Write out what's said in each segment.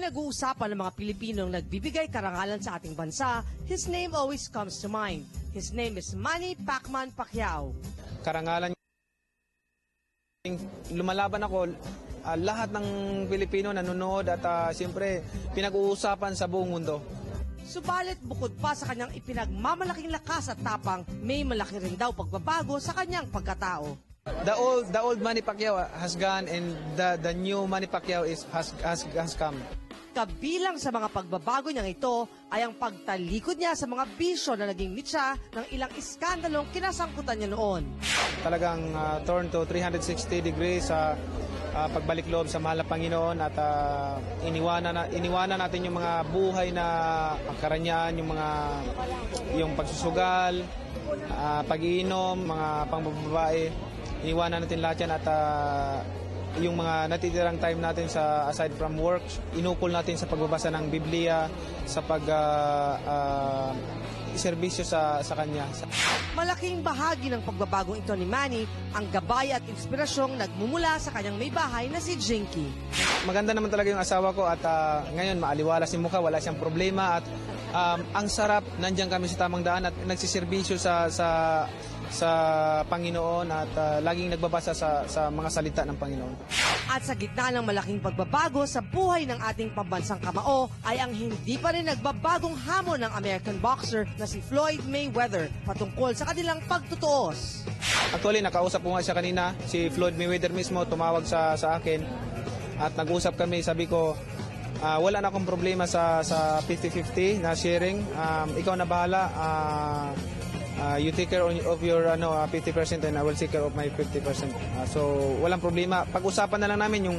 pinag-uusapan ng mga Pilipinong nagbibigay karangalan sa ating bansa, his name always comes to mind. His name is Manny Pacman Pacquiao. Karangalan, lumalaban ako, lahat ng Pilipino nanonood at siyempre pinag-uusapan sa buong mundo. Subalit bukod pa sa kanyang ipinagmamalaking lakas at tapang, may malaki rin daw pagbabago sa kanyang pagkatao. The old Manny Pacquiao has gone and the new Manny Pacquiao has come. Kabilang sa mga pagbabago niyang ito ay ang pagtalikod niya sa mga bisyo na naging mitsa ng ilang iskandalong kinasangkutan niya noon. Talagang turn to 360 degrees sa pagbalik loob sa mahal na Panginoon at iniwanan natin yung mga buhay na karangyaan, yung pagsusugal, pag-iinom, mga pangbababae. Iniwanan natin lahat yan at yung mga natitirang time natin sa aside from work, inukol natin sa pagbabasa ng Biblia, sa serbisyo sa Kanya. Malaking bahagi ng pagbabagong ito ni Manny ang gabay at inspirasyong nagmumula sa kanyang may bahay na si Jinky. Maganda naman talaga yung asawa ko at ngayon maaliwalas yung mukha, wala siyang problema at ang sarap, nandiyan kami sa tamang daan at nagsiservisyo sa Panginoon at laging nagbabasa sa mga salita ng Panginoon. At sa gitna ng malaking pagbabago sa buhay ng ating pambansang kamao ay ang hindi pa rin nagbabagong hamon ng American boxer na si Floyd Mayweather patungkol sa kanilang pagtutuos. Actually, nakausap ko nga siya kanina, si Floyd Mayweather mismo tumawag sa akin at nag-usap kami, sabi ko, wala na akong problema sa 50-50 na sharing. Ikaw na bahala. You take care of your 50% and I will take care of my 50%. So walang problema. Pag-usapan na lang namin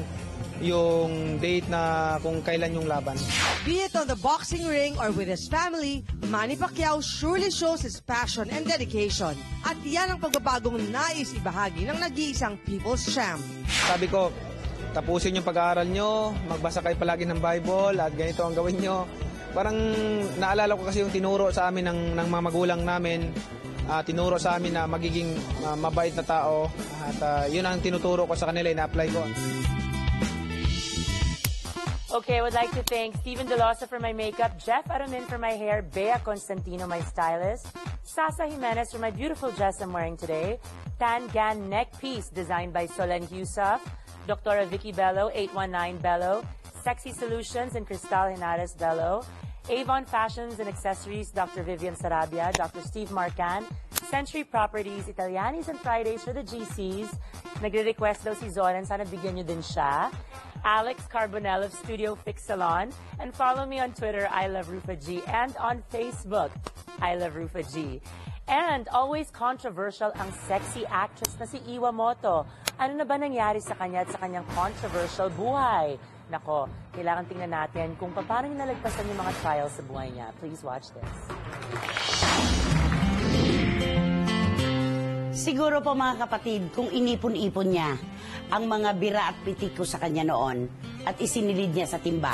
yung date na kung kailan yung laban. Be it on the boxing ring or with his family, Manny Pacquiao surely shows his passion and dedication. At yan ang pagbabagong nais ibahagi ng nag-iisang People's Champ. Sabi ko, tapusin yung pag-aaral nyo, magbasa kayo palagi ng Bible at ganito ang gawin nyo. Parang naalala ko kasi yung tinuro sa amin ng mga magulang namin, tinuro sa amin na magiging mabait na tao at yun ang tinuturo ko sa kanila, ina-apply ko. Okay, I would like to thank Steven Delosa for my makeup, Jeff Aramin for my hair, Bea Constantino, my stylist, Sasa Jimenez for my beautiful dress I'm wearing today, Tan Gan neck piece designed by Solen Husaf, Dr. Vicky Bello, 819 Bello, Sexy Solutions and Cristal Henares Bello, Avon Fashions and Accessories, Dr. Vivian Sarabia, Dr. Steve Marcan, Century Properties, Italianis and Fridays for the GCs. Nagre-request daw si Zoran, sana bigyan nyo din siya. Alex Carbonell of Studio Fix Salon. And follow me on Twitter, I Love Rufa G, and on Facebook, I Love Rufa G. And always controversial ang sexy actress na si Iwa Moto. Ano na ba nangyari sa kanya at sa kanyang controversial buhay? Nako, kailangan tingnan natin kung paano niya nalagpasan yung mga trials sa buhay niya. Please watch this. Siguro po mga kapatid, kung inipon-ipon niya ang mga bira at pitiko sa kanya noon at isinilid niya sa timba,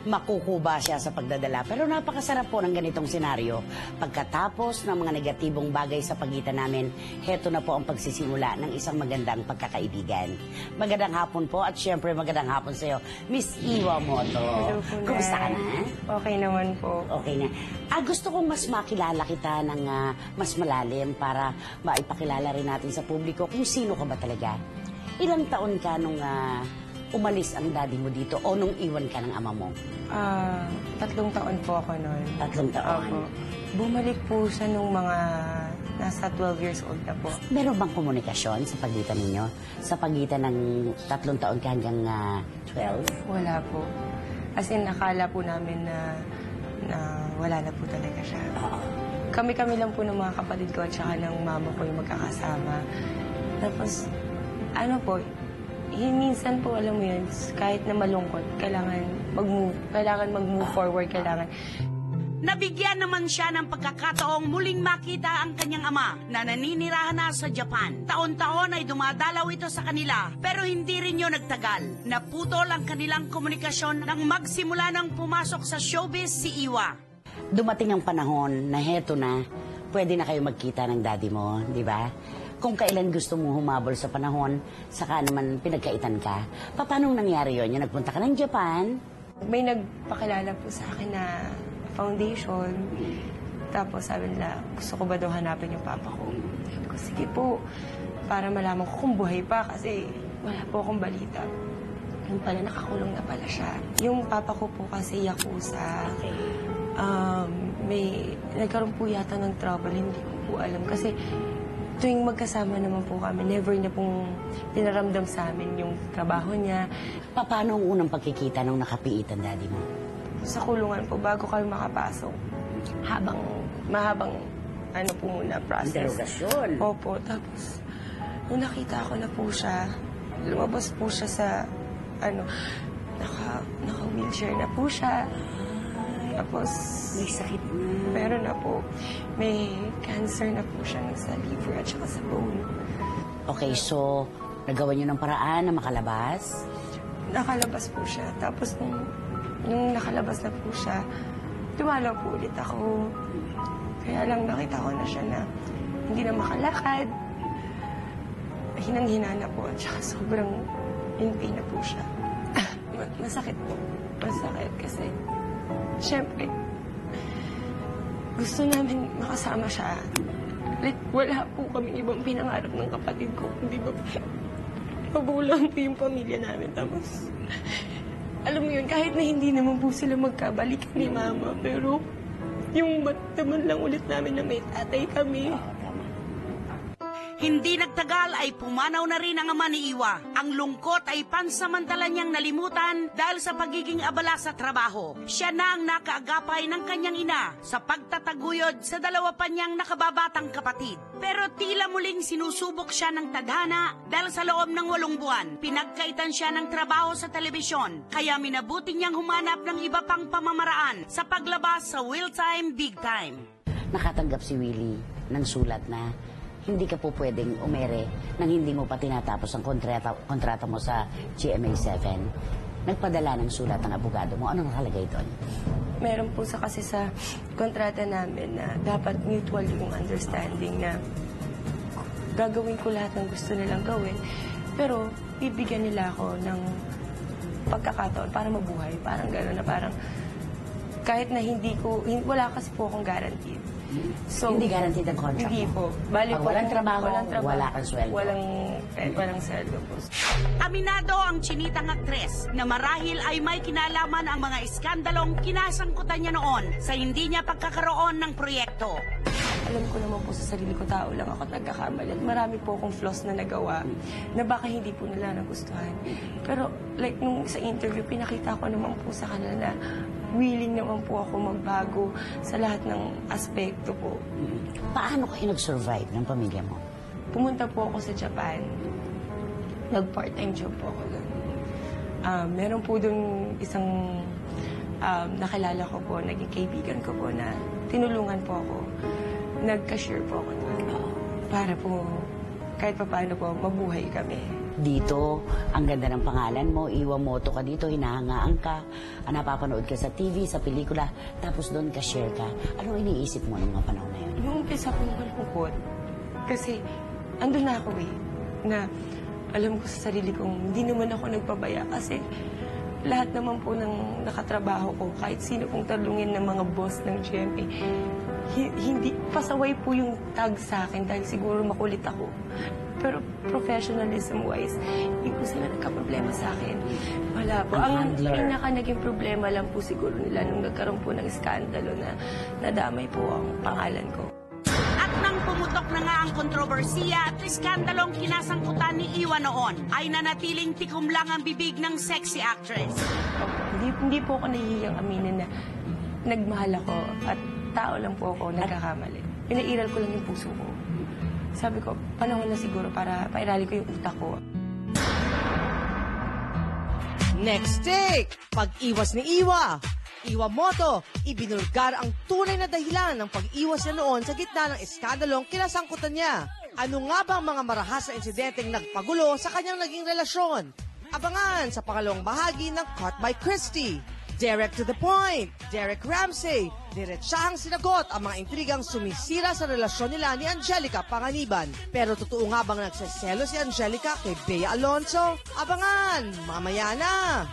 makukuba siya sa pagdadala. Pero napakasarap po ng ganitong senaryo. Pagkatapos ng mga negatibong bagay sa pagitan namin, heto na po ang pagsisimula ng isang magandang pagkakaibigan. Magandang hapon po at syempre magandang hapon sa iyo, Miss Iwa Moto. Hello po, Kumusta ka na? Okay naman po. Okay na. Gusto kong mas makilala kita ng mas malalim para maipakilala rin natin sa publiko kung sino ka ba talaga. Ilang taon ka nung umalis ang daddy mo dito o nung iwan ka ng ama mo? 3 taon po ako noon. 3 taon? Opo. Bumalik po siya nung mga nasa 12 years old na po. Meron bang komunikasyon sa pagitan ninyo? Sa pagitan ng 3 taon ka hanggang 12? Wala po. As in, akala po namin na wala na po talaga siya. Kami-kami lang po ng mga kapatid ko at saka ng mama ko yung magkakasama. Tapos, ano po, minsan po, alam mo yun, kahit na malungkot, kailangan mag-move forward, kailangan. Nabigyan naman siya ng pagkakataong muling makita ang kanyang ama na naninirahan na sa Japan. Taon-taon ay dumadalaw ito sa kanila, pero hindi rin yun nagtagal. Naputol ang kanilang komunikasyon nang magsimula ng pumasok sa showbiz si Iwa. Dumating ang panahon na heto na, pwede na kayo magkita ng daddy mo, di ba? Kung kailan gusto mong humabol sa panahon, saka naman pinagkaitan ka. Paano nangyari yun? Yung nagpunta ka ng Japan, May nagpakilala po sa akin na foundation. Tapos sabi nila, gusto ko ba daw hanapin yung papa ko? Sabi ko, sige po, para malaman ko kung buhay pa kasi wala po akong balita. Yung pala, nakakulong na pala siya. Yung papa ko po kasi yakuza. Nagkaroon po yata ng trouble, hindi ko po alam. Kasi tuwing magkasama naman po kami, never na pong dinaramdam sa amin yung trabaho niya. Paano ang unang pagkikita nung nakapiitan daddy mo? Sa kulungan po, bago kami makapasok, mahabang po muna process. Interrogasyon. Opo, tapos nung nakita ko na po siya, lumabas po siya sa, naka-wheelchair na po siya. Tapos, May sakit na. meron na po, may cancer na po siya sa liver at saka sa bone. Okay, so, nagawa niyo ng paraan na makalabas? Nakalabas po siya. Tapos, nung nakalabas na po siya, dumalaw po ulit ako. Kaya lang nakita ko na siya na hindi na makalakad. Hinang-hina na po at saka sobrang in pain na po siya. Masakit po. Masakit kasi, syempre, gusto namin makasama siya. Like, wala po kami ibang pinangarap ng kapatid ko. Hindi ba? Mabulang po yung pamilya namin. Tapos, alam mo yun, kahit na hindi naman po sila magkabalikan ni Mama, pero yung mataman lang ulit namin na may tatay kami. Hindi nagtagal ay pumanaw na rin ang ama ni Iwa. Ang lungkot ay pansamantala niyang nalimutan dahil sa pagiging abala sa trabaho. Siya na ang nakaagapay ng kanyang ina sa pagtataguyod sa dalawa pa niyang nakababatang kapatid. Pero tila muling sinusubok siya ng tadhana dahil sa loob ng 8 buwan, pinagkaitan siya ng trabaho sa telebisyon. Kaya minabuti niyang humanap ng iba pang pamamaraan sa paglabas sa Will Time, Big Time. Nakatanggap si Willie ng sulat na hindi ka po pwedeng umere nang hindi mo pa tinatapos ang kontrata mo sa GMA7. Nagpadala ng sulat ng abogado mo. Anong nakalagay doon? Meron po kasi sa kontrata namin na dapat mutual yung understanding na gagawin ko lahat ng gusto nilang gawin. Pero bibigyan nila ako ng pagkakataon para mabuhay. Parang gano'n na parang kahit na wala kasi po akong guaranteed. So, hindi guaranteed ang contract hindi mo? po. Bali Pag po, walang trabaho, wala kang sweldo? Walang sweldo po. Aminado ang chinitang aktres na marahil ay may kinalaman ang mga iskandalong kinasangkutan niya noon sa hindi niya pagkakaroon ng proyekto. Alam ko naman po sa sarili ko, tao lang ako nagkakamali. Marami po akong flaws na nagawa na baka hindi po nila nagustuhan. Pero like nung sa interview, pinakita ko naman po sa kanila na willing naman po ako magbago sa lahat ng aspekto po. Paano kayo nag-survive ng pamilya mo? Pumunta po ako sa Japan. Nag-part-time job po ako doon. Meron po doon isang nakilala ko po, naging kaibigan ko po na tinulungan po ako. Nag-cashier po ako doon. Para po, kahit pa paano po, mabuhay kami. Dito, ang ganda ng pangalan mo, Iwamoto ka dito, hinahangaan ka, napapanood ka sa TV, sa pelikula, tapos doon ka-share ka. Anong iniisip mo ng mga panahon na yun? Nung umpisa po malungkot, kasi andun na ako na alam ko sa sarili kong hindi naman ako nagpabaya kasi lahat naman po ng nakatrabaho ko, kahit sino pong talungin ng mga boss ng GMA, hindi pasaway po yung tag sa akin dahil siguro makulit ako. Pero professionalism-wise, hindi po sila nagka-problema sa akin. Wala po. Ang naging problema lang po siguro nila nung nagkaroon po ng iskandalo na nadamay po ang pangalan ko. At nang pumutok na nga ang kontrobersiya at iskandalong kinasangkutan ni Iwa noon, ay nanatiling tikom lang ang bibig ng sexy actress. Hindi po ako nahihiyang aminin na nagmahal ako at tao lang po ako nagkakamali. Pinairal ko lang yung puso ko. Sabi ko, panahon na siguro para pairali ko yung utak ko. Next take, pag-iwas ni Iwa. Iwamoto, ibinulgar ang tunay na dahilan ng pag-iwas niya noon sa gitna ng iskandalong kinasangkutan niya. Ano nga ba ang mga marahas na insidenteng nagpagulo sa kanyang naging relasyon? Abangan sa pangalawang bahagi ng Caught by Christie. Direct to the point, Derek Ramsey, diretsahang sinagot ang mga intrigang sumisira sa relasyon nila ni Angelica Panganiban. Pero totoo nga bang nagseselo si Angelica kay Bea Alonzo? Abangan, mamaya na!